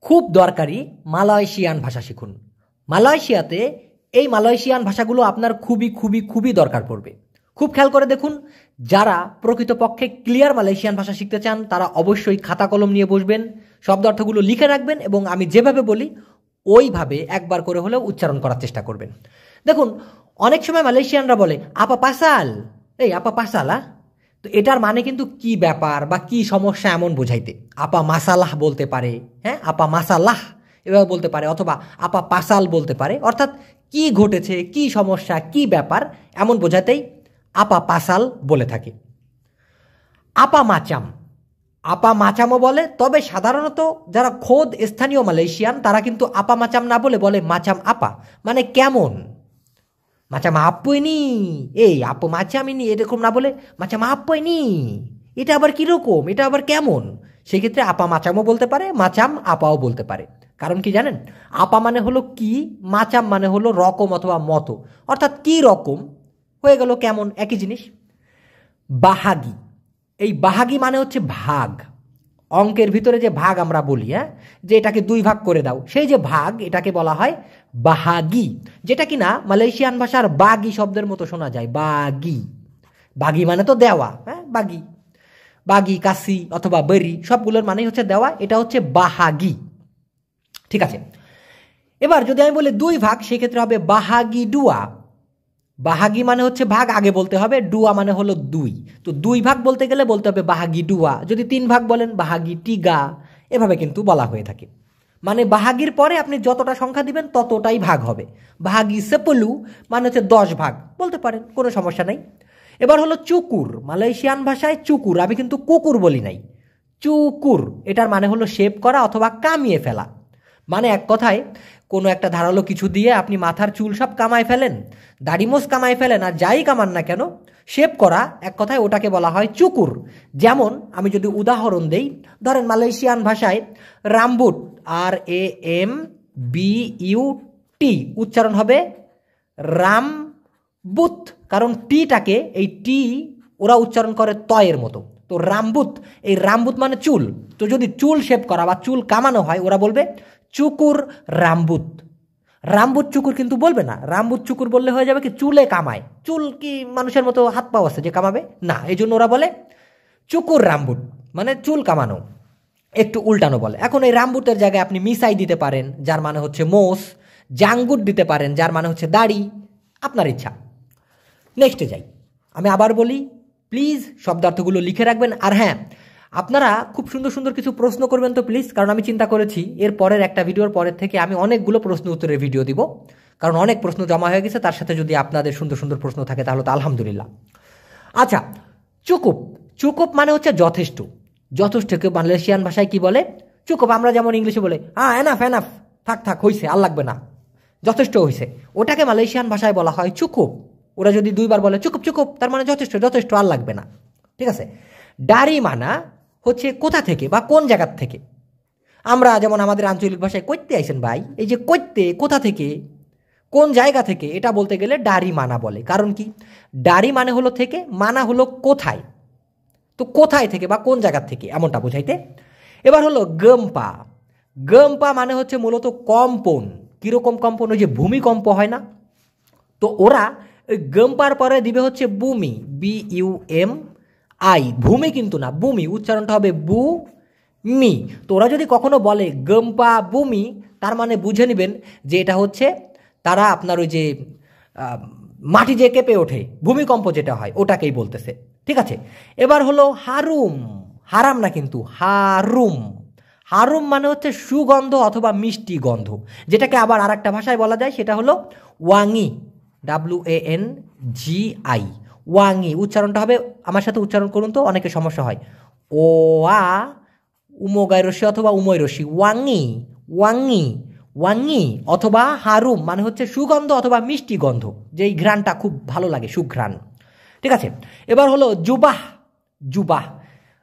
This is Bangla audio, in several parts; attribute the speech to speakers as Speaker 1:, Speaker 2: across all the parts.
Speaker 1: খুব দরকারি মালয়েশিয়ান ভাষা শিখুন। মালয়েশিয়াতে এই মালয়েশিয়ান ভাষাগুলো আপনার খুবই খুবই খুবই দরকার পড়বে। খুব খেয়াল করে দেখুন, যারা প্রকৃতপক্ষে ক্লিয়ার মালয়েশিয়ান ভাষা শিখতে চান তারা অবশ্যই খাতা কলম নিয়ে বসবেন, শব্দ অর্থগুলো লিখে রাখবেন এবং আমি যেভাবে বলি ওইভাবে একবার করে হলেও উচ্চারণ করার চেষ্টা করবেন। দেখুন, অনেক সময় মালয়েশিয়ানরা বলে আপা পাসাল, এই আপা পাসাল। তো এটার মানে কিন্তু কি ব্যাপার বা কি সমস্যা এমন বোঝাইতে। আপা মাসালাহ বলতে পারে, হ্যাঁ আপা মাসালাহ এভাবে বলতে পারে, অথবা আপা পাসাল বলতে পারে, অর্থাৎ কি ঘটেছে, কি সমস্যা, কি ব্যাপার এমন বোঝাতেই আপা পাসাল বলে থাকে। আপা মাচাম, আপা মাচামও বলে, তবে সাধারণত যারা খোদ স্থানীয় মালয়েশিয়ান তারা কিন্তু আপা মাচাম না বলে মাচাম আপা, মানে কেমন। মাচাম আপনি, এই আপু মাচামিনি এরকম না বলে মাচাম আপনি, এটা আবার কিরকম, এটা আবার কেমন। সেক্ষেত্রে আপা মাচামও বলতে পারে, মাচাম আপাও বলতে পারে। কারণ কি জানেন, আপা মানে হলো কি, মাচাম মানে হলো রকম অথবা মতো, অর্থাৎ কি রকম হয়ে গেল কেমন, একই জিনিস। বাহাগি, এই বাহাগি মানে হচ্ছে ভাগ। অঙ্কের ভিতরে যে ভাগ আমরা বলি, হ্যাঁ, যে এটাকে দুই ভাগ করে দাও, সেই যে ভাগ এটাকে বলা হয় বাহাগি, যেটা কিনা মালয়েশিয়ান ভাষার বাগি শব্দের মতো শোনা যায়। বাগি, বাগি মানে তো দেওয়া, হ্যাঁ বাগি, বাগি কাসি অথবা বেরি সবগুলোর মানেই হচ্ছে দেওয়া, এটা হচ্ছে বাহাগি। ঠিক আছে, এবার যদি আমি বলি দুই ভাগ, সেক্ষেত্রে হবে বাহাগি ডুয়া। বাহাগি মানে হচ্ছে ভাগ আগে বলতে হবে, ডুয়া মানে হলো দুই। তো দুই ভাগ বলতে গেলে বলতে হবে বাহাগি ডুয়া। যদি তিন ভাগ বলেন বাহাগি টিগা, এভাবে কিন্তু বলা হয়ে থাকে। মানে বাহাগির পরে আপনি যতটা সংখ্যা দিবেন ততটাই ভাগ হবে। বাহাগি সেপলু মানে হচ্ছে 10 ভাগ বলতে পারেন, কোনো সমস্যা নাই। এবার হলো চুকুর, মালয়েশিয়ান ভাষায় চুকুর, আমি কিন্তু কুকুর বলি নাই, চুকুর এটার মানে হলো শেপ করা অথবা কামিয়ে ফেলা। মানে এক কথায় কোনো একটা ধারালো কিছু দিয়ে আপনি মাথার চুল সব কামায় ফেলেন, দাড়িমোজ কামায় ফেলেন, আর যাই কামান না কেন শেপ করা, এক কথায় ওটাকে বলা হয় চুকুর। যেমন আমি যদি উদাহরণ দেই, ধরেন মালয়েশিয়ান ভাষায় রামবুট, RAMBUT উচ্চারণ হবে রামবুত, কারণ টিটাকে, এই টি ওরা উচ্চারণ করে তয়ের মতো। তো রামবুত, এই রামবুত মানে চুল। তো যদি চুল শেপ করা বা চুল কামানো হয় ওরা বলবে চুকুর রামবুত। রামবুত চুকুর কিন্তু বলবে না, রামবুত চুকুর বললে হয়ে যাবে কি চুলে কামায়। চুল কি মানুষের মতো হাত পাও আছে যে কামাবে না, এই জন্য ওরা বলে চুকুর রামবুত, মানে চুল কামানো, একটু উল্টানো বলে। এখন এই রামবুতের জায়গায় আপনি মিসাই দিতে পারেন, যার মানে হচ্ছে মোষ, জাঙ্গুট দিতে পারেন, যার মানে হচ্ছে দাড়ি, আপনার ইচ্ছা। নেক্সটে যাই, আমি আবার বলি প্লিজ শব্দার্থগুলো লিখে রাখবেন। আর হ্যাঁ, আপনারা খুব সুন্দর সুন্দর কিছু প্রশ্ন করবেন তো প্লিজ, কারণ আমি চিন্তা করেছি এর পরের একটা ভিডিওর পরের থেকে আমি অনেকগুলো প্রশ্ন উত্তরের ভিডিও দিব, কারণ অনেক প্রশ্ন জমা হয়ে গেছে। তার সাথে যদি আপনাদের সুন্দর সুন্দর প্রশ্ন থাকে তাহলে তো আলহামদুলিল্লাহ। আচ্ছা, চুকুপ, চুকুপ মানে হচ্ছে যথেষ্ট। যথেষ্টকে মালয়েশিয়ান ভাষায় কি বলে? চুকুপ। আমরা যেমন ইংলিশে বলে এনাফ এনাফ, থাক থাক হইছে, আর লাগবে না, যথেষ্ট হইছে, ওটাকে মালয়েশিয়ান ভাষায় বলা হয় চুকুপ। ওরা যদি দুইবার বলে চুকুপ চুকুপ, তার মানে যথেষ্ট যথেষ্ট, আর লাগবে না। ঠিক আছে, ডারি মানা হচ্ছে কোথা থেকে বা কোন জায়গার থেকে। আমরা যেমন আমাদের আঞ্চলিক ভাষায় কইতে আইছেন ভাই, এই যে কইতে, কোথা থেকে, কোন জায়গা থেকে, এটা বলতে গেলে ডারি মানা বলে। কারণ কি, ডারি মানে হলো থেকে, মানা হলো কোথায়, তো কোথায় থেকে বা কোন জায়গার থেকে এমনটা বোঝাইতে। এবার হলো গম্পা, গম্পা মানে হচ্ছে মূলত কম্পন। কিরকম কম্পন? ওই যে ভূমিকম্প হয় না, তো ওরা ওই গম্পার পরে দিবে হচ্ছে বুমি, BUMI, ভূমি কিন্তু না, বুমি, উচ্চারণটা হবে বু মি। তো ওরা যদি কখনো বলে গম্পা বুমি, তার মানে বুঝে নেবেন যে এটা হচ্ছে তারা আপনার ওই যে মাটি যে কেঁপে ওঠে, ভূমিকম্প যেটা হয় ওটাকেই বলতেছে। ঠিক আছে, এবার হলো হারুম, হারাম না কিন্তু, হারুম। হারুম মানে হচ্ছে সুগন্ধ অথবা মিষ্টি গন্ধ, যেটাকে আবার আর একটা ভাষায় বলা যায়, সেটা হলো ওয়াঙি, WANGI, ওয়াঙি। উচ্চারণটা হবে, আমার সাথে উচ্চারণ করুন তো, অনেকে সমস্যা হয়, ও আ উমগায় রসি অথবা উময় রসি, ওয়াঙি, ওয়াঙি, ওয়াঙি। অথবা হারুম মানে হচ্ছে সুগন্ধ অথবা মিষ্টি গন্ধ, যেই ঘ্রাণটা খুব ভালো লাগে, সুঘ্রাণ। ঠিক আছে, এবার হলো জুবাহ, জুবাহ,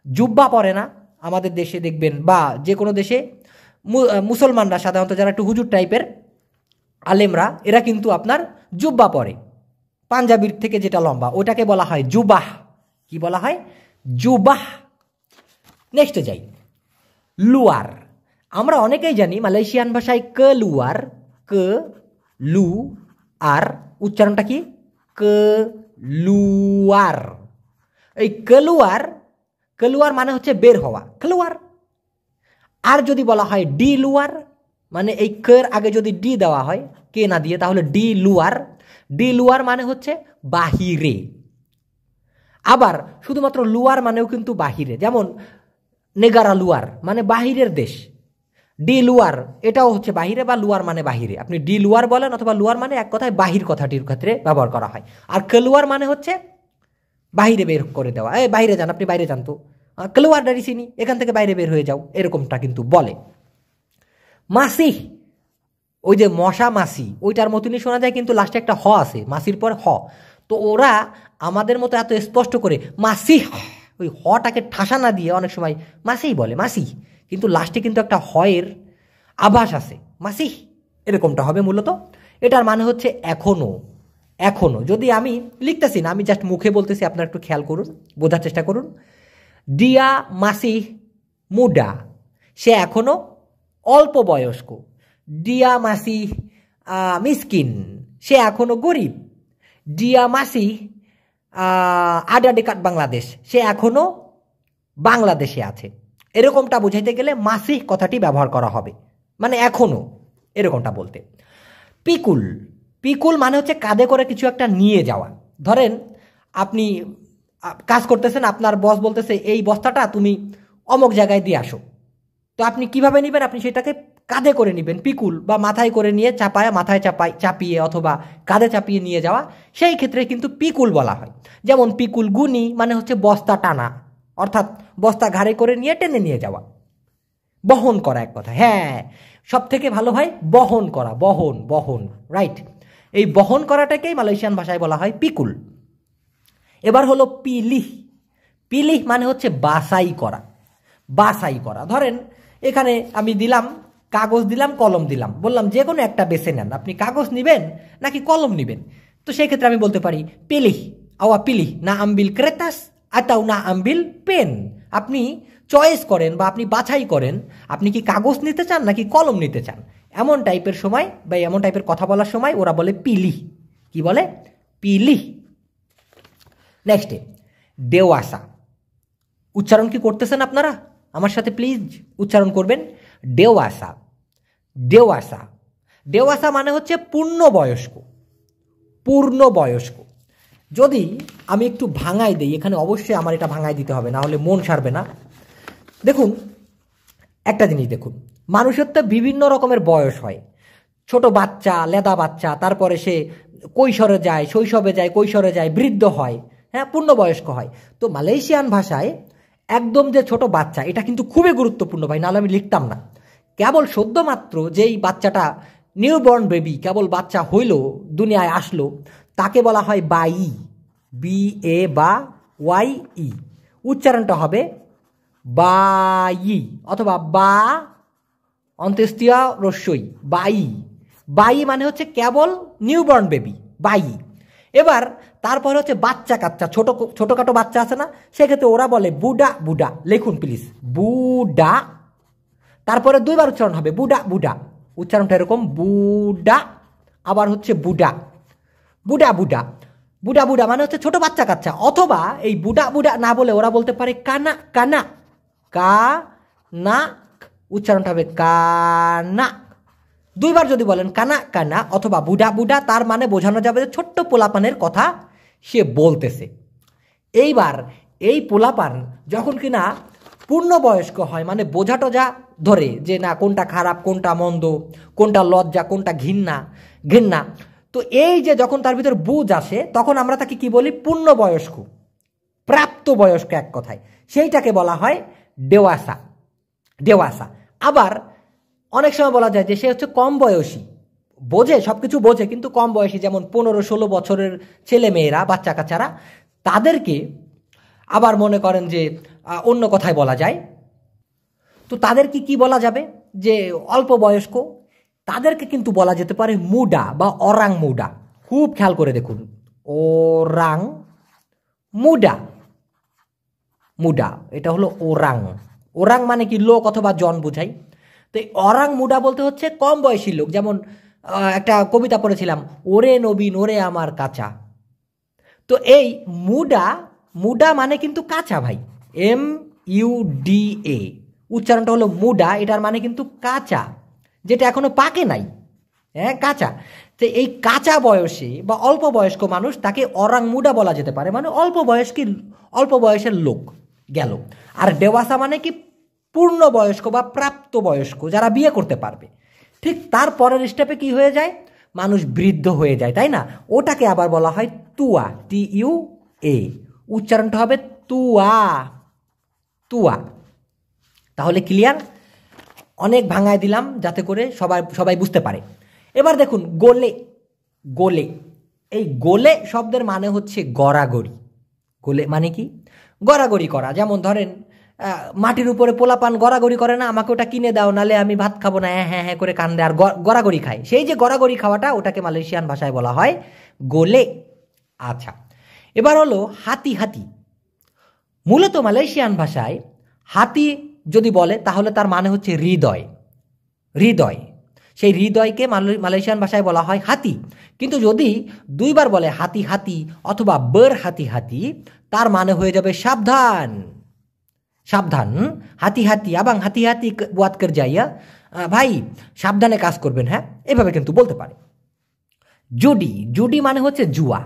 Speaker 1: জুব্বা পরে না আমাদের দেশে দেখবেন, বা যে কোনো দেশে মুসলমানরা সাধারণত যারা একটু হুজুর টাইপের আলেমরা, এরা কিন্তু আপনার জুব্বা পরে, পাঞ্জাবির থেকে যেটা লম্বা, ওটাকে বলা হয় জুবাহ। কি বলা হয়? জুবাহ। নেক্সটে যাই, লুয়ার। আমরা অনেকেই জানি মালয়েশিয়ান ভাষায় কেলুয়ার, কে লু আর উচ্চারণটা কি কেলুয়ার। এই কেলুয়ার, কেলুয়ার মানে হচ্ছে বের হওয়া, কেলুয়ার। আর যদি বলা হয় ডি লুয়ার, মানে এই কের আগে যদি ডি দেওয়া হয়, কে না দিয়ে, তাহলে ডি লুয়ার। ডি লুয়ার মানে হচ্ছে বাহিরে। আবার শুধুমাত্র লুয়ার মানেও কিন্তু বাহিরে, যেমন নেগারা লুয়ার মানে বাহিরের দেশ। ডি লুয়ার এটাও হচ্ছে বাহিরে, বা লুয়ার মানে বাহিরে। আপনি ডি লুয়ার বলেন অথবা লুয়ার মানে এক কথায় বাহির কথাটির ক্ষেত্রে ব্যবহার করা হয়। আর কেলুয়ার মানে হচ্ছে বাহিরে বের করে দেওয়া, এই বাইরে যান, আপনি বাইরে যান তো, কেলুয়ার ডারিসিনি, এখান থেকে বাইরে বের হয়ে যাও, এরকমটা কিন্তু বলে। মাসি, ওই যে মশা মাসি, ওইটার মতনই শোনা যায়, কিন্তু লাস্টে একটা হ আছে, মাসির পর হ। তো ওরা আমাদের মতো এত স্পষ্ট করে মাসি, ওই হটাকে ঠাসা না দিয়ে অনেক সময় মাসিই বলে, মাসি, কিন্তু লাস্টে কিন্তু একটা হয়ের আভাস আছে, মাসি এরকমটা হবে মূলত। এটার মানে হচ্ছে এখনো। এখনো যদি আমি লিখতেছি না, আমি জাস্ট মুখে বলতেছি, আপনারা একটু খেয়াল করুন, বোঝার চেষ্টা করুন। ডিয়া মাসি মুডা, সে এখনো অল্প বয়স্ক। ডিয়া মাসি মিসকিন, সে এখনো গরিব। ডিয়া মাসি আডা ডেকাট বাংলাদেশ, সে এখনো বাংলাদেশে আছে। এরকমটা বোঝাইতে গেলে মাসি কথাটি ব্যবহার করা হবে, মানে এখনো, এরকমটা বলতে। পিকুল, পিকুল মানে হচ্ছে কাঁধে করে কিছু একটা নিয়ে যাওয়া। ধরেন আপনি কাজ করতেছেন, আপনার বস বলতেছে এই বস্তাটা তুমি অমুক জায়গায় দিয়ে আসো, তো আপনি কিভাবে নেবেন? আপনি সেটাকে কাঁধে করে নেবেন, পিকুল, বা মাথায় করে নিয়ে চাপায়, মাথায় চাপিয়ে অথবা কাঁধে চাপিয়ে নিয়ে যাওয়া, সেই ক্ষেত্রে কিন্তু পিকুল বলা হয়। যেমন পিকুল গুনি মানে হচ্ছে বস্তা টানা, অর্থাৎ বস্তা ঘাড়ে করে নিয়ে টেনে নিয়ে যাওয়া, বহন করা এক কথা। হ্যাঁ, সব থেকে ভালো হয় বহন করা, বহন, বহন, রাইট। এই বহন করাটাকেই মালয়েশিয়ান ভাষায় বলা হয় পিকুল। এবার হলো পিলিহ। পিলিহ মানে হচ্ছে বাছাই করা, বাছাই করা। ধরেন এখানে আমি দিলাম কাগজ, দিলাম কলম, দিলাম, বললাম যে কোনো একটা বেছে নেন, আপনি কাগজ নেবেন নাকি কলম নেবেন। তো সেই ক্ষেত্রে আমি বলতে পারি পিলিহ, আওয়া পিলিহ না আমবিল ক্রেতাস আতাও না আমবিল পেন। আপনি চয়েস করেন বা আপনি বাছাই করেন, আপনি কি কাগজ নিতে চান নাকি কলম নিতে চান। এমন টাইপের সময় বা এমন টাইপের কথা বলার সময় ওরা বলে পিলিহ। কি বলে? পিলিহ। নেক্সটে দেওয়াসা। উচ্চারণ কি করতেছেন আপনারা? আমার সাথে প্লিজ উচ্চারণ করবেন, দেওয়াসা। দেওয়াসা, দেওয়াসা মানে হচ্ছে পূর্ণবয়স্ক, পূর্ণবয়স্ক। যদি আমি একটু ভাঙাই দিই, এখানে অবশ্যই আমার এটা ভাঙাই দিতে হবে, না হলে মন সারবে না। দেখুন একটা জিনিস দেখুন, মানুষের তো বিভিন্ন রকমের বয়স হয়। ছোট বাচ্চা, লেদা বাচ্চা, তারপরে সে কৈশোরে যায়, শৈশবে যায়, কৈশোরে যায়, বৃদ্ধ হয়, হ্যাঁ, পূর্ণবয়স্ক হয়। তো মালয়েশিয়ান ভাষায় একদম যে ছোট বাচ্চা, এটা কিন্তু খুবই গুরুত্বপূর্ণ ভাই, নাহলে আমি লিখতাম না। কেবল সদ্যমাত্র যেই বাচ্চাটা নিউবর্ন বেবি, কেবল বাচ্চা হইল, দুনিয়ায় আসলো, তাকে বলা হয় বাই, বি এ বা ওয়াই ই। উচ্চারণটা হবে বাই অথবা বা অন্ত্যেষ্টিয়া রস্যই, বাই। বাই মানে হচ্ছে কেবল নিউবর্ন বেবি, বাই। এবার তারপর হচ্ছে বাচ্চা কাচ্চা, ছোটখাটো বাচ্চা আছে না, সেক্ষেত্রে ওরা বলে বুডা, বুডা। লিখুন প্লিজ, বুডা। তারপরে দুইবার উচ্চারণ হবে, বুডা, বুডা। উচ্চারণটা এরকম, বুডা, আবার হচ্ছে বুডা, বুডা, বুডা। বুডা, বুডা মানে হচ্ছে ছোট বাচ্চা কাচ্চা। অথবা এই বুডা, বুডা না বলে ওরা বলতে পারে কানা, কানা, কানা। উচ্চারণটা হবে কানা। দুইবার যদি বলেন কানা, কানা অথবা বুডা, বুডা, তার মানে বোঝানো যাবে যে ছোট্ট পোলাপানের কথা সে বলতেছে। এইবার এই পোলাপান যখন কিনা পূর্ণবয়স্ক হয়, মানে বোঝা টোঝা ধরে যে না কোনটা খারাপ, কোনটা মন্দ, কোনটা লজ্জা, কোনটা ঘৃণা, ঘৃণা। তো এই যে যখন তার ভিতর বুঝ আসে, তখন আমরা তাকে কি বলি? পূর্ণবয়স্ক, প্রাপ্তবয়স্ক এক কথায়। সেইটাকে বলা হয় দেওয়াসা, দেওয়াসা। আবার অনেক সময় বলা যায় যে সে হচ্ছে কম বয়সী, বোঝে, সব কিছু বোঝে, কিন্তু কম বয়সী। যেমন 15-16 বছরের ছেলে মেয়েরা, বাচ্চা কাচ্চারা, তাদেরকে আবার মনে করেন যে অন্য কথায় বলা যায়। তো তাদেরকে কি বলা যাবে? যে অল্প বয়স্ক, তাদেরকে কিন্তু বলা যেতে পারে মুডা বা অরাং মুডা। খুব খেয়াল করে দেখুন, ওরাং মুডা, মুডা, এটা হলো ওরাং। ওরাং মানে কি? লোক অথবা জন বোঝাই। তো তো এই অরাং মুডা বলতে হচ্ছে কম বয়সী লোক। যেমন একটা কবিতা পড়েছিলাম, ওরে নবীন ওরে আমার কাঁচা। তো এই মুডা, মুডা মানে কিন্তু কাঁচা ভাই, MUDA, উচ্চারণটা হলো মুডা, এটার মানে কিন্তু কাঁচা, যেটা এখনো পাকে নাই, হ্যাঁ কাঁচা। তো এই কাঁচা বয়সে বা অল্প বয়স্ক মানুষ তাকে অরাং মুডা বলা যেতে পারে, মানে অল্প বয়সের লোক গেল। আর ডেওয়াসা মানে কি পূর্ণ বয়স্ক বা প্রাপ্ত বয়স্ক, যারা বিয়ে করতে পারবে। ঠিক তার পরের স্টেপে কি হয়ে যায়, মানুষ বৃদ্ধ হয়ে যায়, তাই না? ওটাকে আবার বলা হয় তুয়া, TUA, উচ্চারণটা হবে তুয়া, তুয়া। তাহলে ক্লিয়ার? অনেক ভাঙায় দিলাম যাতে করে সবাই বুঝতে পারে। এবার দেখুন গোলে, গোলে, এই গোলে শব্দের মানে হচ্ছে গড়াগড়ি। গোলে মানে কি? গড়াগড়ি করা। যেমন ধরেন মাটির উপরে পোলাপান গড়াগড়ি করে না, আমাকে ওটা কিনে দাও নালে আমি ভাত খাবো না, হ্যাঁ হ্যাঁ করে কান্দে আর গড়াগড়ি খায়। সেই যে গড়াগড়ি খাওয়াটা, ওটাকে মালয়েশিয়ান ভাষায় বলা হয় গোলে। আচ্ছা, এবার হলো হাতি। হাতি মূলত মালয়েশিয়ান ভাষায় হাতি যদি বলে তাহলে তার মানে হচ্ছে হৃদয়, হৃদয়। সেই হৃদয়কে মালয়েশিয়ান ভাষায় বলা হয় হাতি। কিন্তু যদি দুইবার বলে হাতি হাতি অথবা ber হাতি হাতি, তার মানে হয়ে যাবে সাবধান, সাবধান। হাতি হাতি আবাং হাতি হাতি বুয়াত করজা ইয়া, ভাই সাবধানে কাজ করবেন, হ্যাঁ, এভাবে কিন্তু বলতে পারে। জুডি, জুডি মানে হচ্ছে জুয়া।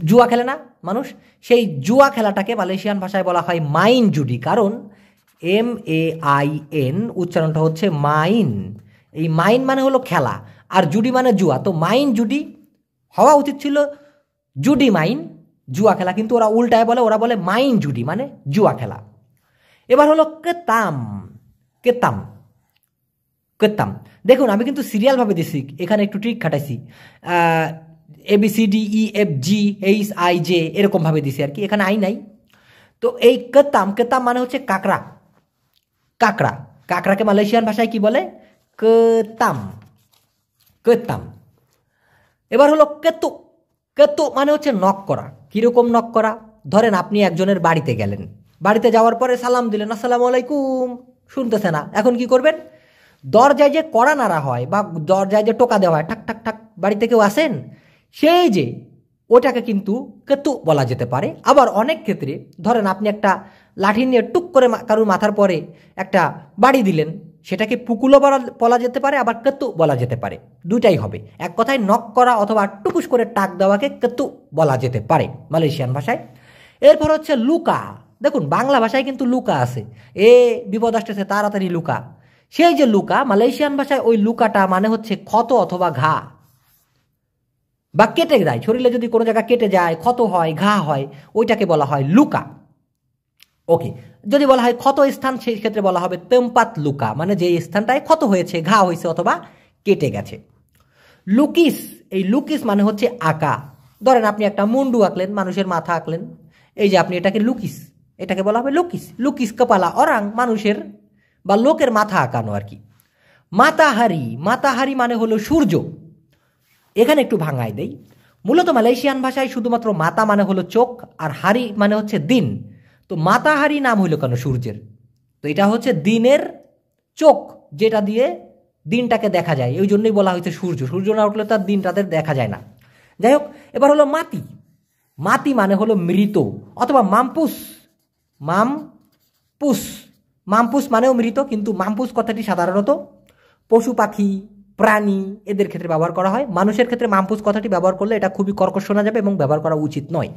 Speaker 1: জুয়া খেলে না মানুষ, সেই জুয়া খেলাটাকে মালয়েশিয়ান ভাষায় বলা হয় মাইন জুডি। কারণ MAIN উচ্চারণটা হচ্ছে মাইন। এই মাইন মানে হলো খেলা, আর জুডি মানে জুয়া। তো মাইন জুডি হওয়া উচিত ছিল জুডি মাইন, জুয়া খেলা, কিন্তু ওরা উল্টায় বলে, ওরা বলে মাইন জুডি মানে জুয়া খেলা। এবার হলো কেতাম, কেতাম, কেতাম। দেখুন আমি কিন্তু সিরিয়ালভাবে দিছি, এখানে একটু ট্রিক খাটাইছি, ABCDEFGHIJ এরকমভাবে দিছি আর কি, এখানে আই নাই। তো এই কেতাম, কেতাম মানে হচ্ছে কাকড়া, কাকড়া। কাকড়াকে মালয়েশিয়ান ভাষায় কি বলে? কেতাম, কেতাম। এবার হলো কেতু, কেতু মানে হচ্ছে নক করা। কিরকম নক করা? ধরেন আপনি একজনের বাড়িতে গেলেন, বাড়িতে যাওয়ার পরে সালাম দিলেন, আসসালামু আলাইকুম, শুনতেছে না, এখন কি করবেন? দরজায় যে কড়া নাড়া হয় বা দরজায় যে টোকা দেওয়া হয়, ঠাক ঠাক ঠাক, বাড়িতে কেউ আসেন, সেই যে ওটাকে কিন্তু কেতু বলা যেতে পারে। আবার অনেক ক্ষেত্রে ধরেন আপনি একটা লাঠি নিয়ে টুক করে কারুর মাথার পরে একটা বাড়ি দিলেন, সেটাকে পুকুলও বলা যেতে পারে, আবার কেতু বলা যেতে পারে, দুইটাই হবে। এক কথায় নক করা অথবা টুকুস করে টাক দেওয়াকে কেতু বলা যেতে পারে মালয়েশিয়ান ভাষায়। এরপর হচ্ছে লুকা। দেখুন বাংলা ভাষায় কিন্তু লুকা আছে, এ বিপদ আসতেছে তাড়াতাড়ি লুকা। সেই যে লুকা, মালয়েশিয়ান ভাষায় ওই লুকাটা মানে হচ্ছে ক্ষত অথবা ঘা, বা কেটে যায় শরীরে, যদি কোনো জায়গা কেটে যায়, ক্ষত হয়, ঘা হয়, ওইটাকে বলা হয় লুকা। ওকে, যদি বলা হয় ক্ষত স্থান, সেই ক্ষেত্রে বলা হবে তেমপাত লুকা, মানে যে স্থানটায় ক্ষত হয়েছে, ঘা হয়েছে অথবা কেটে গেছে। লুকিস, এই লুকিস মানে হচ্ছে আঁকা। ধরেন আপনি একটা মুন্ডু আঁকলেন, মানুষের মাথা আঁকলেন, এই যে আপনি এটাকে লুকিস, এটাকে বলা হবে লুকিস। লুকিস কপালা অরাং, মানুষের বা লোকের মাথা আঁকানো আর কি। মাতাহারি, মাতাহারি মানে হলো সূর্য। এখানে একটু ভাঙায় দেই, মূলত মালয়েশিয়ান ভাষায় শুধুমাত্র মাতা মানে হলো চোখ, আর হারি মানে হচ্ছে দিন। তো মাতাহারি নাম হইল কেন সূর্যের? তো এটা হচ্ছে দিনের চোখ, যেটা দিয়ে দিনটাকে দেখা যায়, ওই জন্যই বলা হয়েছে সূর্য। সূর্য না উঠলে তার দিন তাদের দেখা যায় না। যাই হোক, এবার হলো মাতি। মাতি মানে হলো মৃত অথবা মামপুস, মামপুস, মামপুস মানেও মৃত, কিন্তু মামপুস কথাটি সাধারণত পশু পাখি প্রাণী এদের ক্ষেত্রে ব্যবহার করা হয়। মানুষের ক্ষেত্রে মামপুস কথাটি ব্যবহার করলে এটা খুবই কর্কশ শোনা যাবে এবং ব্যবহার করা উচিত নয়।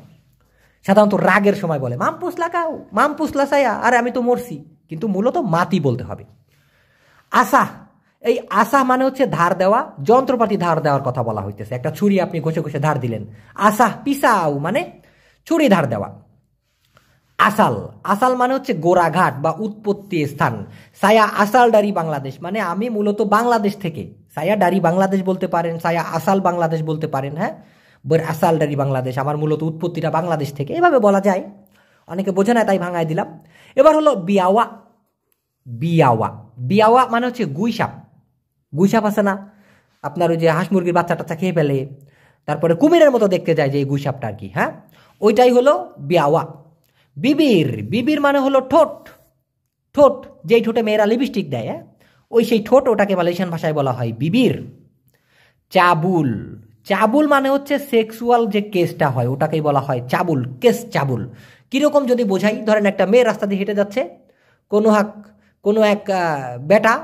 Speaker 1: সাধারণত রাগের সময় বলে মামপুস লাগাও, মামপুস লাসাইয়া, আরে আমি তো মরছি, কিন্তু মূলত মাতি বলতে হবে। আশা, এই আশা মানে হচ্ছে ধার দেওয়া, যন্ত্রপাতি ধার দেওয়ার কথা বলা হইতেছে। একটা ছুরি আপনি ঘষে ঘষে ধার দিলেন, আশা পিসাও মানে ছুরি ধার দেওয়া। আসাল, আসাল মানে হচ্ছে গোড়াঘাট বা উৎপত্তি স্থান। সায়া আসাল ডারি বাংলাদেশ, মানে আমি মূলত বাংলাদেশ থেকে। সায়া ডারি বাংলাদেশ বলতে পারেন, সায়া আসাল বাংলাদেশ বলতে পারেন, হ্যাঁ, ber আসাল ডারি বাংলাদেশ, আমার মূলত উৎপত্তিটা বাংলাদেশ থেকে, এভাবে বলা যায়। অনেকে বোঝে না তাই ভাঙায় দিলাম। এবার হলো বিয়াওয়া। বিয়াওয়া, বিয়াওয়া মানে হচ্ছে গুইসাপ। গুইসাপ আছে না আপনার, ওই যে হাঁস মুরগির বাচ্চা টাচ্চা খেয়ে ফেলে, তারপরে কুমিরের মতো দেখতে যায় যে এই গুইসাপটা আর কি, হ্যাঁ, ওইটাই হলো বিয়াওয়া। বিবির, বিবির মানে হলো ঠোঁট, ঠোঁট, যেই ঠোঁটে মেয়েরা লিপস্টিক দেয়, ওই সেই ঠোঁট, ওটাকে মালয়েশিয়ান ভাষায় বলা হয় বিবির। চাবুল, চাবুল মানে হচ্ছে সেক্সুয়াল যে কেসটা হয় ওটাকেই বলা হয় চাবুল, কেস চাবুল। কীরকম যদি বোঝাই, ধরেন একটা মেয়ে রাস্তা দিয়ে হেঁটে যাচ্ছে, কোনো এক বেটা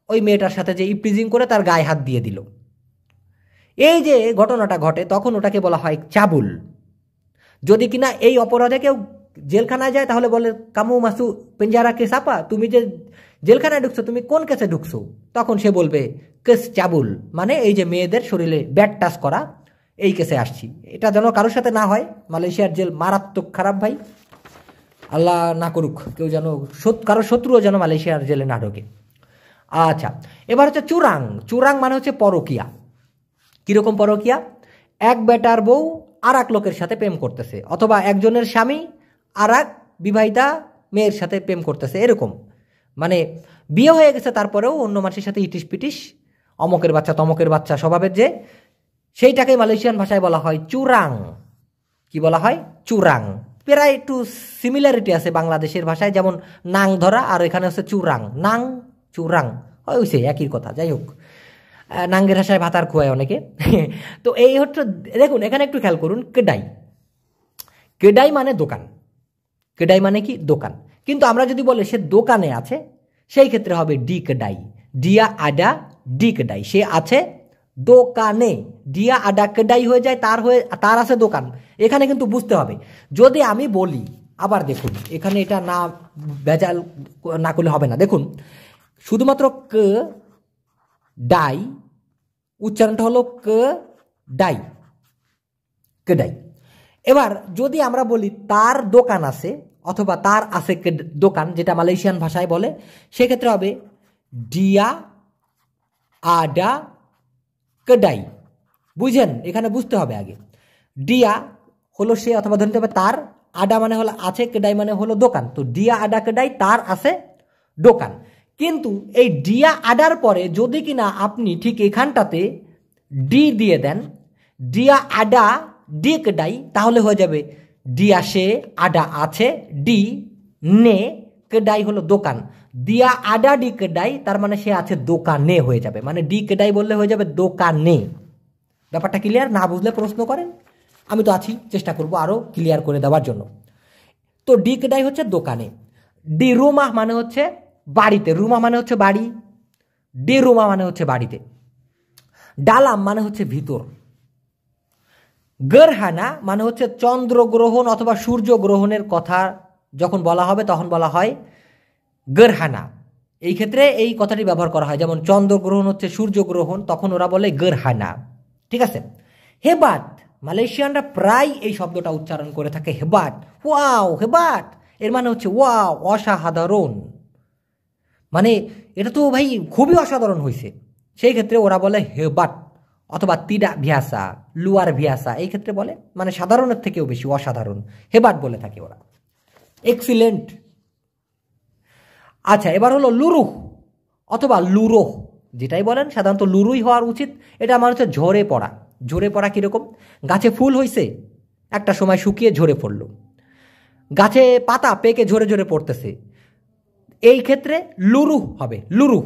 Speaker 1: ওই মেয়েটার সাথে যে ইপ্রিজিং করে তার গায়ে হাত দিয়ে দিল, এই যে ঘটনাটা ঘটে, তখন ওটাকে বলা হয় চাবুল। যদি কিনা এই অপরাধে কেউ জেলখানায় যায় তাহলে বলে কামু মাসু পেঞ্জারা কেস আপা, তুমি যে জেলখানায় ঢুকছো তুমি কোন কেসে ঢুকছো, তখন সে বলবে কেস চাবুল, মানে এই যে মেয়েদের শরীরে ব্যাড টাচ করা, এই কেসে আসছি। এটা যেন কারোর সাথে না হয়, মালয়েশিয়ার জেল মারাত্মক খারাপ ভাই, আল্লাহ না করুক কেউ যেন, কারোর শত্রুও যেন মালয়েশিয়ার জেলে না ঢোকে। আচ্ছা, এবার হচ্ছে চুরাং। চুরাং মানে হচ্ছে পরকিয়া। কীরকম পরকিয়া? এক বেটার বউ আর এক লোকের সাথে প্রেম করতেছে, অথবা একজনের স্বামী আর এক বিবাহিতা মেয়ের সাথে প্রেম করতেছে, এরকম মানে বিয়ে হয়ে গেছে তারপরেও অন্য মানুষের সাথে ইটিস পিটিস, অমকের বাচ্চা তমকের বাচ্চা স্বভাবের, যে সেইটাকে মালয়েশিয়ান ভাষায় বলা হয় চুরাং। কি বলা হয়? চুরাং। প্রায় একটু সিমিলারিটি আছে বাংলাদেশের ভাষায়, যেমন নাং ধরা, আর এখানে হচ্ছে চুরাং, নাং চুরাং হয়েছে একই কথা। যাই হোক, নাঙ্গের ভাষায় ভাতার খোয়ায় অনেকে। তো এই হচ্ছে, দেখুন এখানে একটু খেয়াল করুন, কেডাই, কেডাই মানে দোকান, কেডাই মানে কি? দোকান। কিন্তু আমরা যদি বলি সে দোকানে আছে, সেই ক্ষেত্রে হবে ডি কেডাই, ডিয়া আডা ডি কেডাই, সে আছে দোকানে। ডিয়া আডা কেডাই হয়ে যায় তার আছে দোকান। এখানে কিন্তু বুঝতে হবে, যদি আমি বলি, আবার দেখুন এখানে এটা না ভেজাল না করলে হবে না। দেখুন শুধুমাত্র ক ডাই, উচ্চারণটা হলো ক ডাই, কেডাই। এবার যদি আমরা বলি তার দোকান আছে, অথবা তার আছে দোকান, যেটা মালয়েশিয়ান ভাষায় বলে, সেক্ষেত্রে হবে ডিয়া আডা কেডাই। বুঝেন? এখানে বুঝতে হবে আগে, ডিয়া হলো সে, অথবা ধরতে হবে তার, আডা মানে হলো আছে, কেডাই মানে হলো দোকান। তো ডিয়া আডা কেডাই, তার আছে দোকান। কিন্তু এই ডিয়া আডার পরে যদি কিনা আপনি ঠিক এখানটাতে ডি দিয়ে দেন, ডিয়া আডা ডি কেডাই, তাহলে হয়ে যাবে ডিয়া সে, আডা আছে, ডি নে, কেডাই হলো দোকান। দিয়া আডা ডি কেডাই, তার মানে সে আছে দোকানে হয়ে যাবে, মানে ডি কেডাই বললে হয়ে যাবে দোকানে। ব্যাপারটা ক্লিয়ার? না বুঝলে প্রশ্ন করেন, আমি তো আছি, চেষ্টা করব আরও ক্লিয়ার করে দেওয়ার জন্য। তো ডি কেডাই হচ্ছে দোকানে। ডি রুমা মানে হচ্ছে বাড়িতে, রুমা মানে হচ্ছে বাড়ি, ডি রুমা মানে হচ্ছে বাড়িতে। ডালাম মানে হচ্ছে ভিতর। গরহানা মানে হচ্ছে চন্দ্রগ্রহণ অথবা সূর্যগ্রহণের কথা যখন বলা হবে তখন বলা হয় গরহানা। এই ক্ষেত্রে এই কথাটি ব্যবহার করা হয়, যেমন চন্দ্রগ্রহণ হচ্ছে সূর্যগ্রহণ, তখন ওরা বলে গরহানা। ঠিক আছে? হেবাট, মালয়েশিয়ানরা প্রায় এই শব্দটা উচ্চারণ করে থাকে, হেবাট, ওয়াও হেবাট, এর মানে হচ্ছে ওয়াও, অসাধারণ। মানে এটা তো ভাই খুবই অসাধারণ হয়েছে, সেই ক্ষেত্রে ওরা বলে হেবাট, অথবা তিডা ভিয়াসা, লুয়ার ভিয়াসা, এই ক্ষেত্রে বলে, মানে সাধারণের থেকেও বেশি অসাধারণ, হেবাট বলে থাকে ওরা। এক্সিলেন্ট। আচ্ছা, এবার হলো লুরুহ অথবা লুরোহ, যেটাই বলেন, সাধারণত লুরুই হওয়ার উচিত। এটা আমার হচ্ছে ঝরে পড়া। ঝরে পড়া কীরকম? গাছে ফুল হয়েছে, একটা সময় শুকিয়ে ঝরে পড়লো, গাছে পাতা পেকে ঝরে ঝরে পড়তেছে, এই ক্ষেত্রে লুরুহ হবে। লুরুহ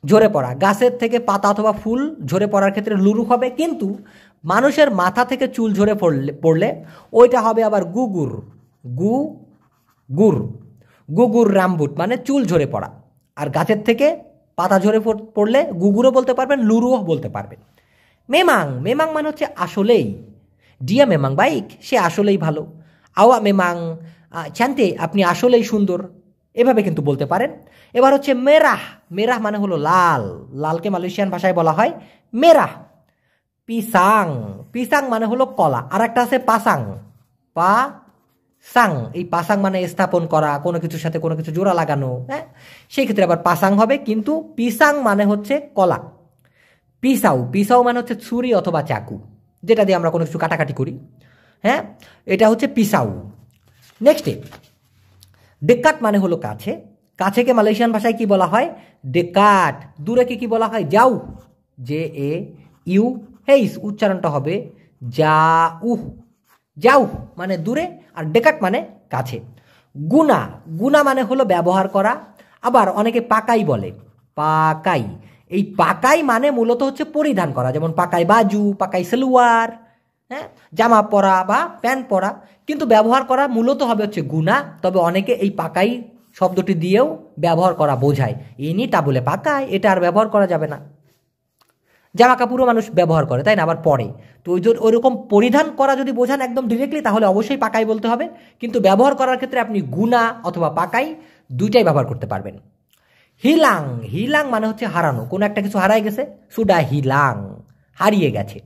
Speaker 1: ঝরে পড়া, গাছের থেকে পাতা অথবা ফুল ঝরে পড়ার ক্ষেত্রে লুরুহ হবে। কিন্তু মানুষের মাথা থেকে চুল ঝরে পড়লে ওইটা হবে আবার গুগুর। গুগুর, গুগুর রামবুট মানে চুল ঝরে পড়া। আর গাছের থেকে পাতা ঝরে পড়লে গুগুরও বলতে পারবেন, লুরুও বলতে পারবেন। মেমাং, মেমাং মানে হচ্ছে আসলেই। ডিয়া মেমাং বাইক, সে আসলেই ভালো। আওয়া মেমাং চান্তে, আপনি আসলেই সুন্দর, এভাবে কিন্তু বলতে পারেন। এবার হচ্ছে মেরাহ, মেরাহ মানে হলো লাল, লালকে মালয়েশিয়ান ভাষায় বলা হয় মেরাহ। পিসাং, পিসাং মানে হলো কলা। আর একটা আছে পাসাং, পাসাং, এই পাসাং মানে স্থাপন করা, কোনো কিছুর সাথে কোনো কিছু জোড়া লাগানো, হ্যাঁ, সেই ক্ষেত্রে আবার পাসাং হবে। কিন্তু পিসাং মানে হচ্ছে কলা। পিসাউ, পিসাউ মানে হচ্ছে ছুরি অথবা চাকু, যেটা দিয়ে আমরা কোনো কিছু কাটাকাটি করি, হ্যাঁ, এটা হচ্ছে পিসাউ। নেক্সটে ডেকাট মানে হলো কাছে। কাছেকে মালয়েশিয়ান ভাষায় কি বলা হয়? ডেকাট। দূরেকে কি বলা হয়? যাও, জে এ ইউ, হেইস, উচ্চারণটা হবে যাউ, যাও মানে দূরে, আর ডেকাট মানে কাছে। গুনা, গুনা মানে হলো ব্যবহার করা, আবার অনেকে পাকাই বলে, পাকাই। এই পাকাই মানে মূলত হচ্ছে পরিধান করা, যেমন পাকাই বাজু, পাকাই সালোয়ার, হ্যাঁ, জামা পরা বা প্যান্ট পরা, কিন্তু ব্যবহার করা মূলত হবে হচ্ছে গুণা। তবে অনেকে এই পাকাই শব্দটি দিয়েও ব্যবহার করা বোঝায়, ইনি তা বলে পাকাই, এটা আর ব্যবহার করা যাবে না। জামা কাপড়ও মানুষ ব্যবহার করে, তাই না, আবার পরে। তো ওইরকম পরিধান করা যদি বোঝান একদম ডিরেক্টলি, তাহলে অবশ্যই পাকাই বলতে হবে, কিন্তু ব্যবহার করার ক্ষেত্রে আপনি গুণা অথবা পাকাই দুইটাই ব্যবহার করতে পারবেন। হিলাং, হিলাং মানে হচ্ছে হারানো, কোনো একটা কিছু হারাই গেছে, সুডা হিলাং, হারিয়ে গেছে।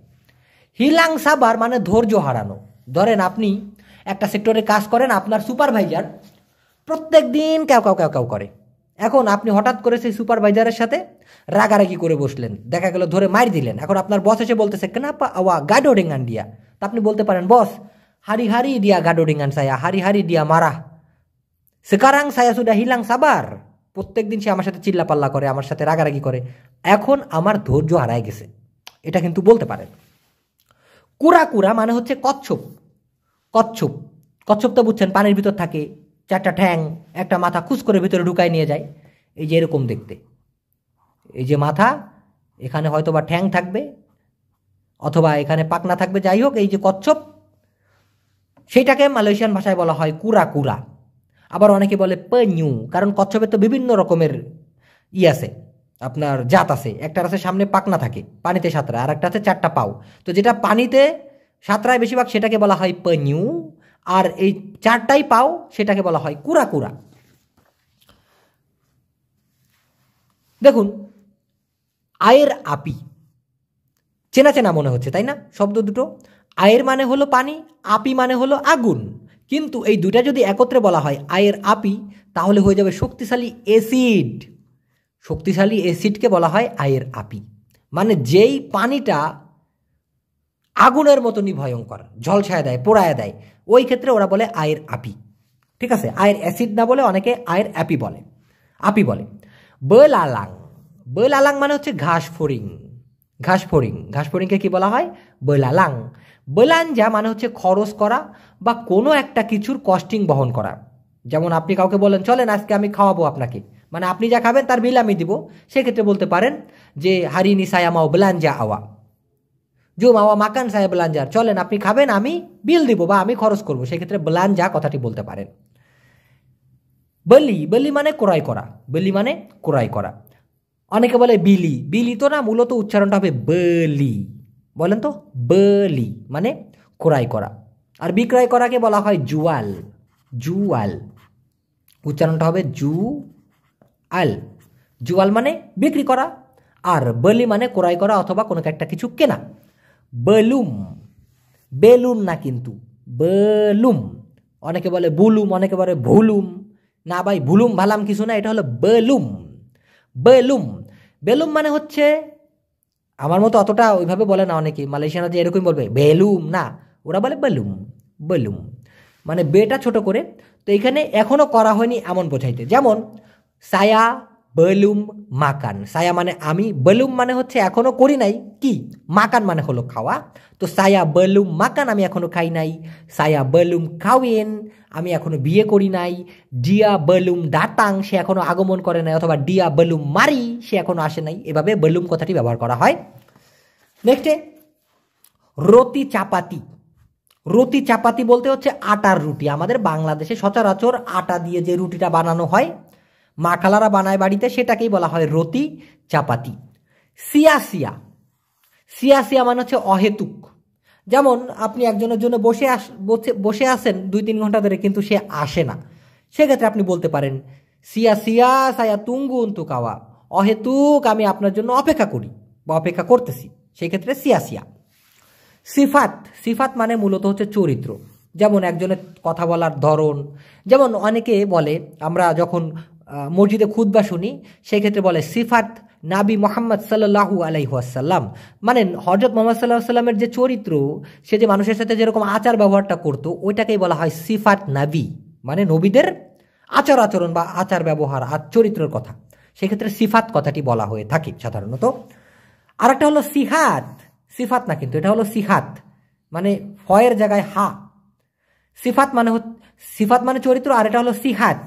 Speaker 1: হিলাং সাবার মানে ধৈর্য হারানো। ধরেন আপনি একটা সেক্টরে কাজ করেন, আপনার সুপারভাইজার প্রত্যেক দিন ক্যাও ক্যাও ক্যাও ক্যাও করে। এখন আপনি হঠাৎ করে সেই সুপারভাইজারের সাথে রাগারাগি করে বসলেন, দেখা গেল ধরে মার দিলেন। এখন আপনার বস এসে বলতেছে কেনাপা আওয়া গাডো ডিঙ্গান দিয়া, তা আপনি বলতে পারেন, বস হারি হারি দিয়া গাডো ডিঙ্গান সায়া, হারি হারি দিয়া মারা, সেকারাং সায়া সুডা হিলাং সাবার। প্রত্যেক দিন সে আমার সাথে চিল্লাপাল্লা করে, আমার সাথে রাগারাগি করে, এখন আমার ধৈর্য হারায় গেছে, এটা কিন্তু বলতে পারেন। কুড়া কুড়া মানে হচ্ছে কচ্ছপ, কচ্ছপ, কচ্ছপ তো বুঝছেন, পানির ভিতর থাকে, চারটা ঠ্যাং, একটা মাথা খুশ করে ভিতরে ঢুকায় নিয়ে যায়, এই যে এরকম দেখতে, এই যে মাথা, এখানে হয়তো বা ঠ্যাং থাকবে অথবা এখানে পাকনা থাকবে, যাই হোক এই যে কচ্ছপ, সেইটাকে মালয়েশিয়ান ভাষায় বলা হয় কুড়া কুড়া। আবার অনেকে বলে পেঞ্যু, কারণ কচ্ছপের তো বিভিন্ন রকমের আছে, আপনার জাত আছে। একটা আছে সামনে পাকনা থাকে, পানিতে সাঁতরায়, আর একটা আছে চারটা পাও। তো যেটা পানিতে সাঁতরায় বেশিরভাগ সেটাকে বলা হয় পেঞ্যু, আর এই চারটাই পাও সেটাকে বলা হয় কুড়া কুড়া। দেখুন, আয়ের আপি, চেনা চেনা মনে হচ্ছে তাই না শব্দ দুটো? আয়ের মানে হলো পানি, আপি মানে হলো আগুন, কিন্তু এই দুটা যদি একত্রে বলা হয় আয়ের আপি, তাহলে হয়ে যাবে শক্তিশালী অ্যাসিড। শক্তিশালী অ্যাসিডকে বলা হয় আয়ের আপি, মানে যেই পানিটা আগুনের মতনই ভয়ঙ্কর, ঝলসায় দেয়, পোড়ায় দেয়, ওই ক্ষেত্রে ওরা বলে আয়ের আপি। ঠিক আছে, আয়ের অ্যাসিড না বলে অনেকে আয়ের অ্যাপি বলে, আপি বলে। বেলালাং, বেলালাং মানে হচ্ছে ঘাস ফড়িং, ঘাস ফড়িং, ঘাস ফড়িংকে কি বলা হয়? বেলালাং। বেলাঞ্জা মানে হচ্ছে খরচ করা বা কোনো একটা কিছুর কস্টিং বহন করা। যেমন আপনি কাউকে বলেন চলেন আজকে আমি খাওয়াবো আপনাকে, মানে আপনি যা খাবেন তার বিল আমি দিব, সেক্ষেত্রে বলতে পারেন যে হারিনি সায়া মাও বেলাঞ্জা আওয়া, জো মাওয়া মাকান সায়া বেলাঞ্জার, চলেন আপনি খাবেন আমি বিল দিব বা আমি খরচ করবো, সেক্ষেত্রে বেলাঞ্জা কথাটি বলতে পারেন। বলি, বলি মানে ক্রয় করা, বলি মানে ক্রয় করা। অনেকে বলে বিলি, বিলি তো না, মূলত উচ্চারণটা হবে বলি, বলেন তো, বলি মানে ক্রয় করা। আর বিক্রয় করাকে বলা হয় জুয়াল, জুয়াল, উচ্চারণটা হবে জু আল, জুয়াল মানে বিক্রি করা, আর বলি মানে ক্রয় করা অথবা কোনো একটা কিছু কেনা। বেলুম, বেলুন না কিন্তু, বেলুম। অনেকে বলে বুলুম, অনেকে বলে ভুলুম, না ভাই ভুলুম ভালাম কিছু না, এটা হলো বেলুম, বেলুম। বেলুম মানে হচ্ছে, আমার মতো অতটা ওইভাবে বলে না অনেকে, মালয়েশিয়ানা যে এরকম বলবে বেলুম, না, ওরা বলে বেলুম, বেলুম মানে বেটা ছোট করে। তো এখানে এখনো করা হয়নি এমন বোঝাইতে, যেমন সায়া বেলুম মাকান, সায়া মানে আমি, বেলুম মানে হচ্ছে এখনো করি নাই, কি মাকান মানে হলো খাওয়া। তো সায়া বেলুম মাকান, আমি এখনো খাই নাই। সায়া বেলুম খাওয়েন, আমি এখনো বিয়ে করি নাই। ডিয়া বেলুম দাতাং, সে এখনো আগমন করে নাই, অথবা ডিয়া বেলুম মারি, সে এখনো আসে নাই। এভাবে বেলুম কথাটি ব্যবহার করা হয়। নেক্সটে রতি চাপাতি, রুটি চাপাতি বলতে হচ্ছে আটার রুটি। আমাদের বাংলাদেশে সচরাচর আটা দিয়ে যে রুটিটা বানানো হয়, মা খালারা বানায় বাড়িতে, সেটাকেই বলা হয় রতি চাপাতি। সিয়াসিয়া, সিয়াসিয়া মানে হচ্ছে অহেতুক। যেমন আপনি একজনের জন্য বসে আসেন 2-3 ঘন্টা ধরে, কিন্তু সে আসে না, সেক্ষেত্রে আপনি বলতে পারেন সিয়াসিয়া সায়া তুঙ্গু উন্তু কাওয়া, অহেতুক আমি আপনার জন্য অপেক্ষা করি বা অপেক্ষা করতেছি, সেই ক্ষেত্রে সিয়াসিয়া। সিফাত, সিফাত মানে মূলত হচ্ছে চরিত্র, যেমন একজনের কথা বলার ধরন। যেমন অনেকে বলে, আমরা যখন মসজিদে খুতবা শুনি, সেই ক্ষেত্রে বলে সিফাত নাবি মোহাম্মদ সাল্লাল্লাহু আলাইহি ওয়াসাল্লাম, মানে হযরত মুহাম্মদ সাল্লাল্লাহু আলাইহি ওয়াসাল্লামের যে চরিত্র, সে যে মানুষের সাথে যেরকম আচার ব্যবহারটা করতো, ওইটাকেই বলা হয় সিফাত নাবি, মানে নবীদের আচার আচরণ বা আচার ব্যবহার আর চরিত্রের কথা, সেক্ষেত্রে সিফাত কথাটি বলা হয়ে থাকে সাধারণত। আরেকটা হলো সিহাত, সিফাত না কিন্তু, এটা হলো সিহাত, মানে ফয়ের জায়গায় হা। সিফাত মানে সিফাত মানে চরিত্র, আর এটা হলো সিহাত,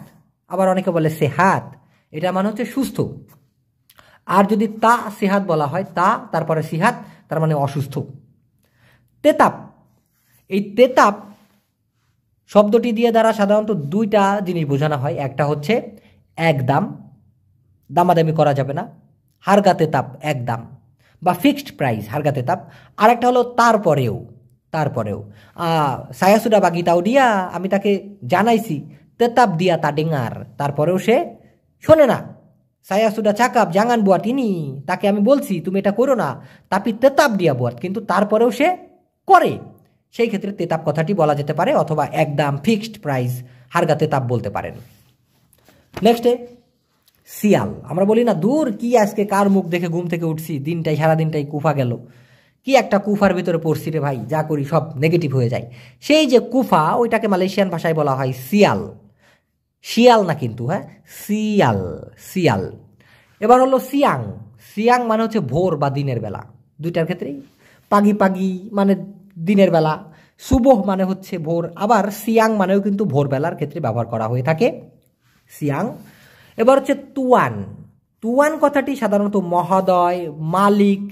Speaker 1: আবার অনেকে বলে সেহাত, এটা মানে হচ্ছে সুস্থ। আর যদি তা সিহাত বলা হয়, তা তারপরে সিহাত, তার মানে অসুস্থ। তেতাব, এই তেতাব শব্দটি দিয়ে দ্বারা সাধারণত দুইটা জিনিস বোঝানো হয়। একটা হচ্ছে একদম, দামাদামি করা যাবে না, হারগা তেতাব একদম, বা ফিক্সড প্রাইস হারগা তেতাব। আর একটা হলো তারপরেও, তারপরেও সায়াসুডা বাগি তাও দিয়া, আমি তাকে জানাইছি, তেতাব দিয়া তা ডেঙ্গার, তারপরেও সে শোনে না। saya sudah cakap jangan buat ini, তাকে আমি বলছি তুমি এটা করো না, tapi tetap dia buat, কিন্তু তারপরেও সে করে। সেই ক্ষেত্রে তেতাব কথাটি বলা যেতে পারে, অথবা একদম ফিক্সড প্রাইস হারগা তেতাব বলতে পারেন। নেক্সটে শিয়াল। আমরা বলি না দূর কি আজকে কার মুখ দেখে ঘুম থেকে উঠছি, দিনটাই সারা দিনটাই কুফা গেল, কি একটা কুফার ভিতরে পড়ছি রে ভাই, যা করি সব নেগেটিভ হয়ে যায়। সেই যে কুফা, ওইটাকে মালয়েশিয়ান ভাষায় বলা হয় শিয়াল। শিয়াল না কিন্তু, হ্যাঁ, শিয়াল, শিয়াল। এবার হলো সিয়াং। সিয়াং মানে হচ্ছে ভোর বা দিনের বেলা, দুইটার ক্ষেত্রেই। পাগি পাগি মানে দিনের বেলা, সুবহ মানে হচ্ছে ভোর, আবার সিয়াং মানেও কিন্তু ভোরবেলার ক্ষেত্রে ব্যবহার করা হয়ে থাকে, সিয়াং। এবার হচ্ছে তুয়ান। তুয়ান কথাটি সাধারণত মহোদয়, মালিক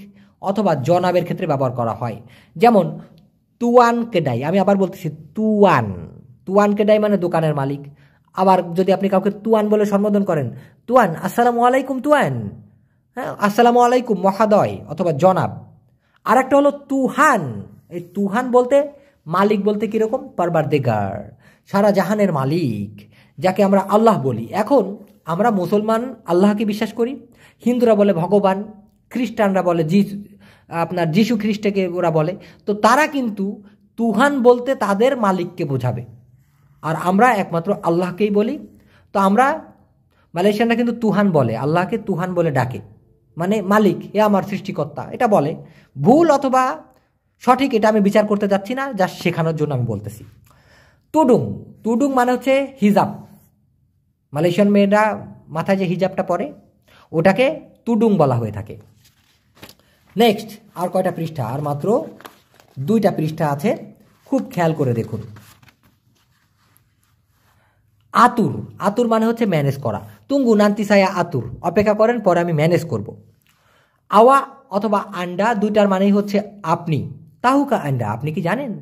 Speaker 1: অথবা জনাবের ক্ষেত্রে ব্যবহার করা হয়। যেমন তুয়ান কেডাই, আমি আবার বলতেছি তুয়ান, তুয়ান কেডাই মানে দোকানের মালিক। আবার যদি আপনি কাউকে তুয়ান বলে সম্বোধন করেন, তুয়ান আসসালামু আলাইকুম তুয়ান, হ্যাঁ, আসসালামু আলাইকুম মহোদয় অথবা জনাব। আর একটা হলো তুহান। এই তুহান বলতে মালিক বলতে কিরকম, পারবারদিগার, সারা জাহানের মালিক, যাকে আমরা আল্লাহ বলি। এখন আমরা মুসলমান আল্লাহকে বিশ্বাস করি, হিন্দুরা বলে ভগবান, খ্রিস্টানরা বলে আপনার যিশু খ্রিস্টকে ওরা বলে। তো তারা কিন্তু তুহান বলতে তাদের মালিককে বোঝাবে, আর আমরা একমাত্র আল্লাহকেই বলি। তো আমরা মালয়েশিয়ানরা কিন্তু তুহান বলে, আল্লাহকে তুহান বলে ডাকে, মানে মালিক, এ আমার সৃষ্টিকর্তা, এটা বলে। ভুল অথবা সঠিক এটা আমি বিচার করতে যাচ্ছি না, যা শেখানোর জন্য আমি বলতেছি। তুডুং। তুডুং মানে হচ্ছে হিজাব। মালয়েশিয়ান মেয়েরা মাথায় যে হিজাবটা পরে ওটাকে তুডুং বলা হয়ে থাকে। নেক্সট, আর কয়টা পৃষ্ঠা? আর মাত্র 2টা পৃষ্ঠা আছে, খুব খেয়াল করে দেখুন। আতুর। আতুর মানে হচ্ছে ম্যানেজ করা। তুঙ্গু নান্তি সায়া আতুর, অপেক্ষা করেন, পরে আমি ম্যানেজ করব। আওয়া অথবা আন্ডা, দুইটার মানেই হচ্ছে আপনি। তাহুকা আন্ডা, আপনি কি জানেন?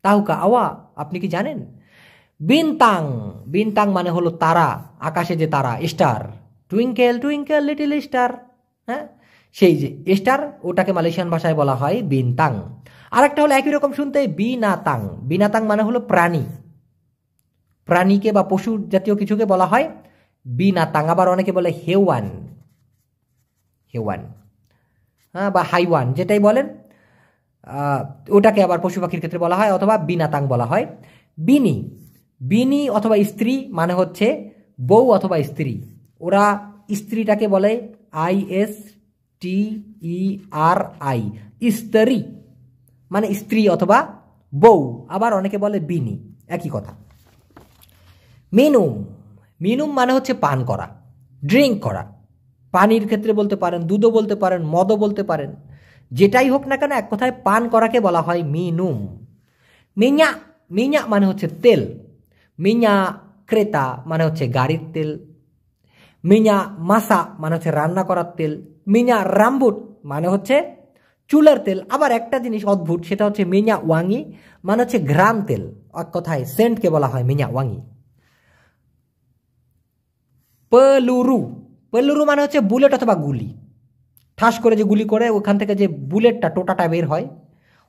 Speaker 1: তাহুকা আওয়া, আপনি কি জানেন? বিনতাং। বিনতাং মানে হলো তারা, আকাশে যে তারা, star. Twinkle twinkle little star, হ্যাঁ, সেই যে স্টার, ওটাকে মালয়েশিয়ান ভাষায় বলা হয় বিনতাং। আর একটা হলো একই রকম শুনতে, বিনাতাং। বিনাতাং মানে হলো প্রাণী, প্রাণীকে বা পশু জাতীয় কিছুকে বলা হয় বিনাতাং। আবার অনেকে বলে হেওয়ান, হেওয়ান, হ্যাঁ, বা হাইওয়ান, যেটাই বলেন, ওটাকে আবার পশু পাখির ক্ষেত্রে বলা হয়, অথবা বিনাতাং বলা হয়। বিনি। বিনি অথবা স্ত্রী মানে হচ্ছে বউ অথবা স্ত্রী। ওরা স্ত্রীটাকে বলে ISTERI, স্ত্রী মানে স্ত্রী অথবা বউ। আবার অনেকে বলে বিনি, একই কথা। মিনুম। মিনুম মানে হচ্ছে পান করা, ড্রিঙ্ক করা। পানির ক্ষেত্রে বলতে পারেন, দুধও বলতে পারেন, মদও বলতে পারেন, যেটাই হোক না কেন, এক কথায় পান করাকে বলা হয় মিনুম। মিঞা। মিঞা মানে হচ্ছে তেল। মিঞা ক্রেতা মানে হচ্ছে গাড়ির তেল। মিঞা মাসা মানে হচ্ছে রান্না করার তেল। মিঞা রামবুট মানে হচ্ছে চুলের তেল। আবার একটা জিনিস অদ্ভুত, সেটা হচ্ছে মিঞা ওয়াঙ্গি মানে হচ্ছে ঘ্রাণ তেল। এক কথায় সেন্টকে বলা হয় মিঞা ওয়াঙ্গি। পেলুরু। পেলুরু মানে হচ্ছে বুলেট অথবা গুলি। ঠাস করে যে গুলি করে ওখান থেকে যে বুলেটটা, টোটাটা বের হয়,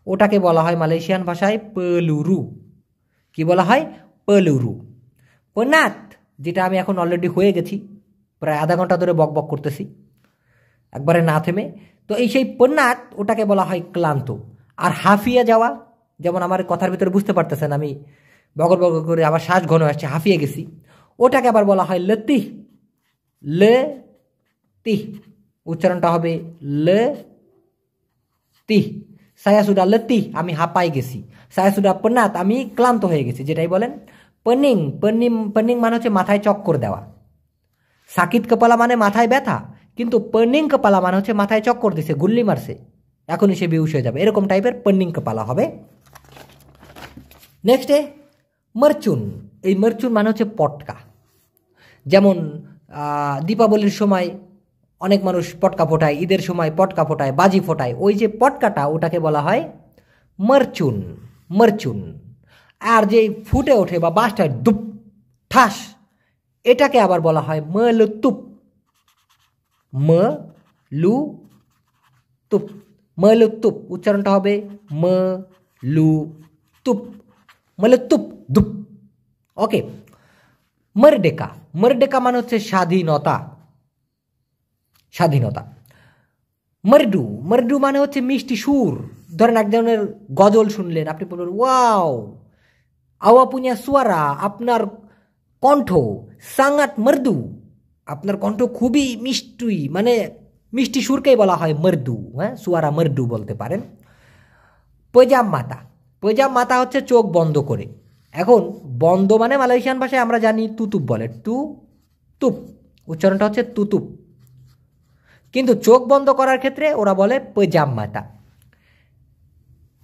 Speaker 1: ওটাকে বলা হয় মালয়েশিয়ান ভাষায় পেলুরু। কি বলা হয়? পেলুরু। পেনাত, যেটা আমি এখন অলরেডি হয়ে গেছি, প্রায় আধা ঘন্টা ধরে বক বক করতেছি একবারে না থেমে। তো এই সেই পেনাত, ওটাকে বলা হয় ক্লান্ত। আর হাফিয়ে যাওয়া, যেমন আমার কথার ভিতরে বুঝতে পারতেছেন আমি বগর বগর করে আবার শ্বাস ঘন আসছে, হাফিয়ে গেছি, ওটাকে আবার বলা হয় লেতি। লে তি, উচ্চারণটা হবে লে তি। সায়া সুডা লেতি, আমি হাঁপাই গেছি। সায়া সুডা পেনাত, আমি ক্লান্ত হয়ে গেছি, যেটাই বলেন। পেনিং। পেনিং, পেনিং মানে হচ্ছে মাথায় চক্কর দেওয়া। সাকিত কপালা মানে মাথায় ব্যথা, কিন্তু পেনিং কপালা মানে হচ্ছে মাথায় চক্কর দিছে, গুল্লি মারছে, এখনই সে বেহুশ হয়ে যাবে, এরকম টাইপের পেনিং কপালা হবে। নেক্সটে মারচুন। এই মারচুন মানে হচ্ছে পটকা। যেমন দীপাবলির সময় অনেক মানুষ পটকা ফোটায়, ঈদের সময় পটকা ফোটায়, বাজি ফোটায়, ওই যে পটকাটা ওটাকে বলা হয় মারচুন, মারচুন। আর যে ফুটে ওঠে বা বাসটায় দুপ ঠাস, এটাকে আবার বলা হয় মলুতুপ, মলুতুপ, মলুতুপ। উচ্চারণটা হবে মলুতুপ, মলুতুপ দুপ। ওকে। মরডেকা, মরডেকা মানে হচ্ছে স্বাধীনতা, স্বাধীনতা। মরডু, মরডু মানে হচ্ছে মিষ্টি সুর। ধরেন এক ধরনের গজল শুনলেন, আপনি বলবেন ওয়াও আওয়া পুনিয়া সুয়ারা, আপনার কণ্ঠ সাঙ্গাত মর্দু, আপনার কণ্ঠ খুবই মিষ্টি, মানে মিষ্টি সুরকেই বলা হয় মর্দু। হ্যাঁ, সুয়ারা মর্দু বলতে পারেন। পৈজাম মাতা, পৈজাম মাতা হচ্ছে চোখ বন্ধ করে। এখন বন্ধ মানে মালয়েশিয়ান ভাষায় আমরা জানি তুতুপ বলে, টু তুপ, উচ্চারণটা হচ্ছে তুতুপ। কিন্তু চোখ বন্ধ করার ক্ষেত্রে ওরা বলে পৈজাম মাতা।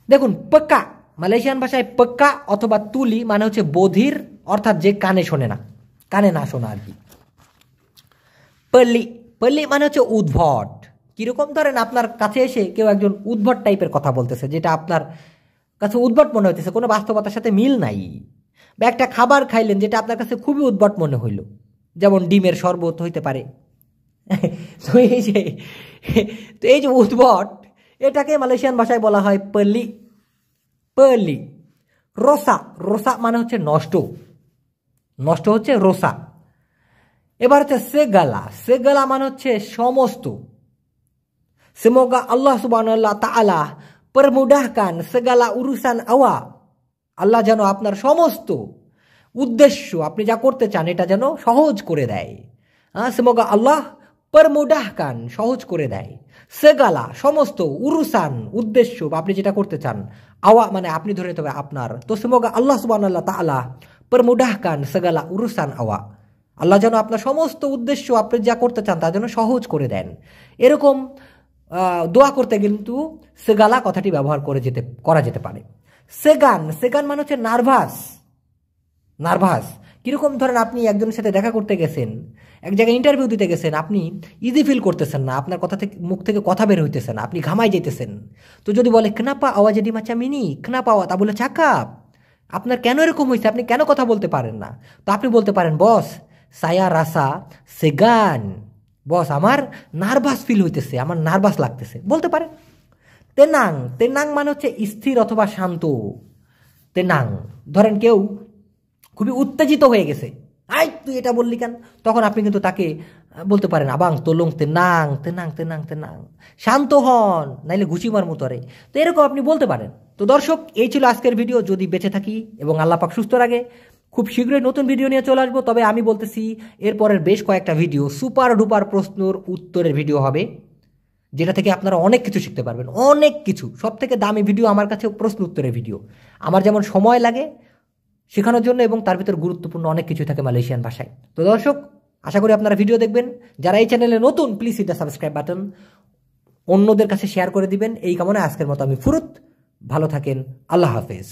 Speaker 1: দেখুন পক্কা, মালয়েশিয়ান ভাষায় পক্কা অথবা তুলি মানে হচ্ছে বধির, অর্থাৎ যে কানে শোনে না, কানে না শোনা আর কি। পল্লি, পল্লি মানে হচ্ছে উদ্ভট। কিরকম, ধরেন আপনার কাছে এসে কেউ একজন উদ্ভট টাইপের কথা বলতেছে, যেটা আপনার কাছে উদ্ভট মনে হইতেছে, কোনো বাস্তবতার সাথে মিল নাই। বা একটা খাবার খাইলেন যেটা আপনার কাছে খুবই উদ্ভট মনে হইল, যেমন ডিমের শরবত হইতে পারে। তো এই যে উদ্ভট, এটাকে মালয়েশিয়ান ভাষায় বলা হয় পল্লি, পল্লি। রোসা, রোসা মানে হচ্ছে নষ্ট, নষ্ট হচ্ছে রোসা। এবার হচ্ছে সেগালা, সেগালা মানে হচ্ছে সমস্ত। সেমোগা আল্লাহ সুবহানাল্লাহ তাআলা permudahkan segala urusan awak, আল্লাহ যেন আপনার সমস্ত উদ্দেশ্য, আপনি যা করতে চান, এটা যেন সহজ করে দেয়। সেমোগা আল্লাহ permudahkan, সহজ করে দেয়। সেগালা সমস্ত, উরুসান উদ্দেশ্য, আপনি যেটা করতে চান, আওয়া মানে আপনি ধরে নিতে হবে আপনার। তো সেমোগা আল্লাহ সুবহানাল্লাহ তাআলা permudahkan segala urusan awak, আল্লাহ যেন আপনার সমস্ত উদ্দেশ্য, আপনি যা করতে চান তা যেন সহজ করে দেন। এরকম দোয়া করতে কিন্তু সেগালা কথাটি ব্যবহার করা যেতে পারে। সেগান, সেগান মানে হচ্ছে নার্ভাস, নার্ভাস। কিরকম, ধরেন আপনি একজনের সাথে দেখা করতে গেছেন, এক জায়গায় ইন্টারভিউ দিতে গেছেন, আপনি ইজি ফিল করতেছেন না, আপনার কথা থেকে মুখ থেকে কথা বের হইতেছে না, আপনি ঘামাই যেতেছেন। তো যদি বলে কেনাপা আওয়াজ এডি মাচা মিনি কেনাপা আওয়া, তা বলে চাকাপ, আপনার কেন এরকম হয়েছে, আপনি কেন কথা বলতে পারেন না? তো আপনি বলতে পারেন বস সায়া রাসা সেগান, বস আমার নার্ভাস ফিল হইতেছে, আমার নার্ভাস লাগতেছে, বলতে পারেন। তেনাং, তেনাং মানে হচ্ছে স্থির অথবা শান্ত। তেনাং, ধরেন কেউ খুবই উত্তেজিত হয়ে গেছে, আই তুই এটা বললি কেন, তখন আপনি কিন্তু তাকে বলতে পারেন আবাং তোলং তেনাং, তেনাং তেনাং তেনাং, শান্ত হন নাইলে ঘুষি মার মতো রে। তো এরকম আপনি বলতে পারেন। তো দর্শক, এই ছিল আজকের ভিডিও। যদি বেঁচে থাকি এবং আল্লাহ পাক সুস্থ রাখে, খুব শীঘ্রই নতুন ভিডিও নিয়ে চলে আসবো। তবে আমি বলতেছি, এরপরের বেশ কয়েকটা ভিডিও সুপার ডুপার প্রশ্নর উত্তরের ভিডিও হবে, যেটা থেকে আপনারা অনেক কিছু শিখতে পারবেন, অনেক কিছু। সব থেকে দামি ভিডিও আমার কাছে প্রশ্ন উত্তরের ভিডিও। আমার যেমন সময় লাগে শেখানোর জন্য, এবং তার ভিতর গুরুত্বপূর্ণ অনেক কিছু থাকে মালয়েশিয়ান ভাষায়। তো দর্শক, আশা করি আপনারা ভিডিও দেখবেন। যারা এই চ্যানেলে নতুন, please hit the subscribe button, অন্যদের কাছে শেয়ার করে দিবেন। এই কামনায় আজকের মতো আমি ফুরুত। ভালো থাকেন, আল্লাহ হাফেজ।